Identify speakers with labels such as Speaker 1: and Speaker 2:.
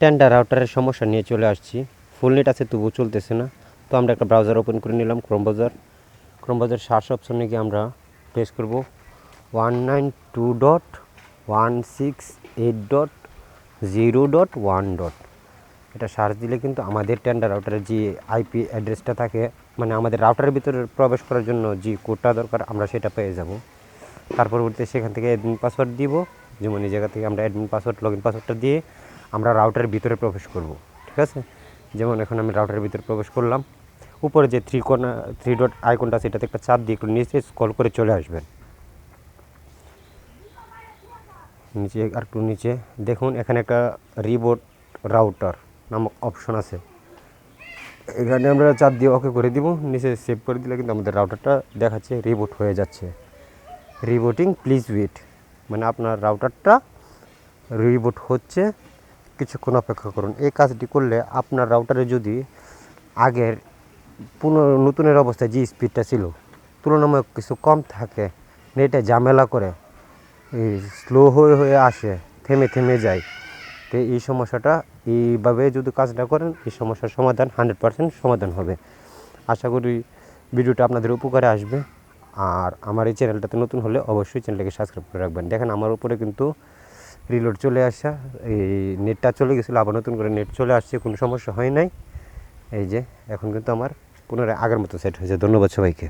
Speaker 1: Tender রাউটারের সমস্যা নিয়ে চলে আসছি। ফুল নেট আছে তবুও চলতেছে না। তো আমরা একটা ব্রাউজার ওপেন করে নিলাম, ক্রোম ব্রাউজার সার্চ অপশনে গিয়ে আমরা প্রেস করব 192.168.0.1. এটা সার্চ দিলে কিন্তু আমাদের টেন্ডার রাউটারের যে আইপি অ্যাড্রেসটা থাকে, মানে আমাদের রাউটারের ভিতরে প্রবেশ করার জন্য যে কোডটা দরকার আমরা সেটা পেয়ে যাব। তার পরবর্তীতে সেখান থেকে অ্যাডমিন পাসওয়ার্ড দিব, যেমন এই জায়গা থেকে আমরা অ্যাডমিন পাসওয়ার্ড লগইন পাসওয়ার্ডটা দিয়ে আমরা রাউটারের ভিতরে প্রবেশ করব। ঠিক আছে, যেমন এখন আমি রাউটারের ভিতরে প্রবেশ করলাম। উপরে যে থ্রি ডট আইকনটা সেটাতে একটা চাপ দিয়ে একটু নিচে স্ক্রল করে চলে আসবেন। নিচে আর একটু নিচে দেখুন, এখানে একটা রিবোট রাউটার নামক অপশন আছে। এখানে আমরা চাপ দিয়ে ওকে করে দিব, নিচে সেভ করে দিলে কিন্তু আমাদের রাউটারটা দেখাচ্ছে রিবোট হয়ে যাচ্ছে। রিবোটিং প্লিজ ওয়েট, মানে আপনার রাউটারটা রিবোট হচ্ছে, কিছুক্ষণ অপেক্ষা করুন। এই কাজটি করলে আপনার রাউটারে যদি আগের নতুনের অবস্থায় যে স্পিডটা ছিল তুলনামূলক কিছু কম থাকে, নেটে ঝামেলা করে, স্লো হয়ে হয়ে আসে, থেমে থেমে যায়, তো এই সমস্যাটা এইভাবে যদি কাজটা করেন এই সমস্যার সমাধান 100% সমাধান হবে। আশা করি ভিডিওটা আপনাদের উপকারে আসবে। আর আমার এই চ্যানেলটাতে নতুন হলে অবশ্যই চ্যানেলটাকে সাবস্ক্রাইব করে রাখবেন। দেখেন আমার উপরে কিন্তু রিলোড চলে আসা, এই নেটটা চলে গেছিলো, আবার নতুন করে নেট চলে আসছে, কোনো সমস্যা হয় নাই। এই যে এখন কিন্তু আমার পুনরায় আগের মতো সেট হয়েছে। ধন্যবাদ সবাইকে।